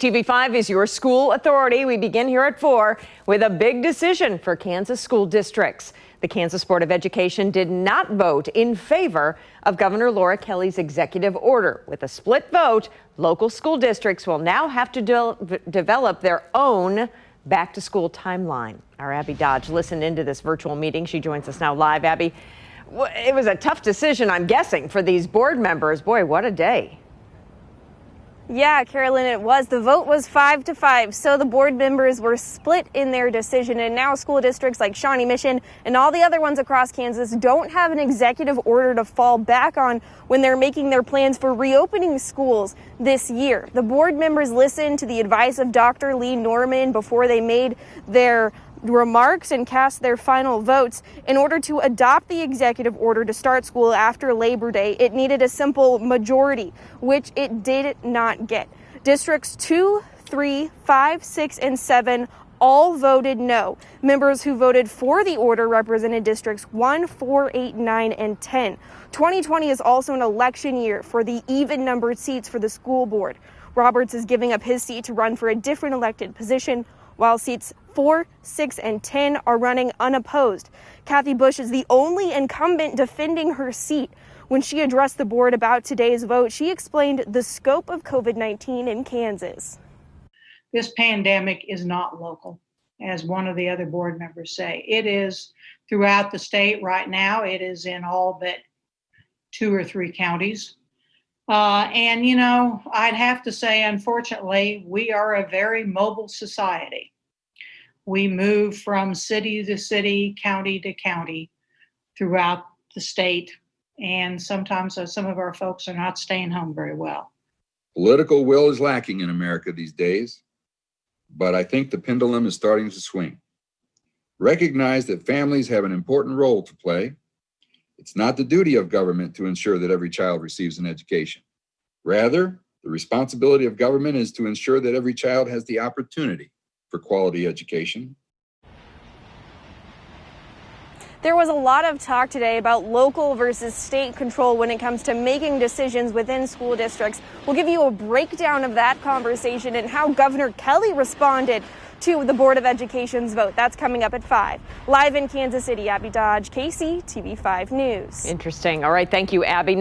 TV5 is your school authority. We begin here at 4 with a big decision for Kansas school districts. The Kansas Board of Education did not vote in favor of Governor Laura Kelly's executive order. With a split vote, local school districts will now have to develop their own back-to-school timeline. Our Abby Dodge listened into this virtual meeting. She joins us now live. Abby, it was a tough decision, I'm guessing, for these board members. Boy, what a day. Yeah, Carolyn, it was. The vote was 5-5, so the board members were split in their decision, and now school districts like Shawnee Mission and all the other ones across Kansas don't have an executive order to fall back on when they're making their plans for reopening schools this year. The board members listened to the advice of Dr. Lee Norman before they made their remarks and cast their final votes. In order to adopt the executive order to start school after Labor Day, it needed a simple majority, which it did not get. Districts 2, 3, 5, 6, and 7 all voted no. Members who voted for the order represented districts 1, 4, 8, 9, and 10. 2020 is also an election year for the even-numbered seats for the school board. Roberts is giving up his seat to run for a different elected position, while seats 4, 6, and 10 are running unopposed. Kathy Bush is the only incumbent defending her seat. When she addressed the board about today's vote, she explained the scope of COVID-19 in Kansas. This pandemic is not local, as one of the other board members say. It is throughout the state right now. It is in all but 2 or 3 counties. And, you know, I'd have to say, unfortunately, we are a very mobile society. We move from city to city, county to county throughout the state. And sometimes some of our folks are not staying home very well. Political will is lacking in America these days, but I think the pendulum is starting to swing. Recognize that families have an important role to play. It's not the duty of government to ensure that every child receives an education. Rather, the responsibility of government is to ensure that every child has the opportunity for quality education. There was a lot of talk today about local versus state control when it comes to making decisions within school districts. We'll give you a breakdown of that conversation and how Governor Kelly responded to the Board of Education's vote. That's coming up at 5. Live in Kansas City, Abby Dodge, KC TV5 News. Interesting. All right. Thank you, Abby.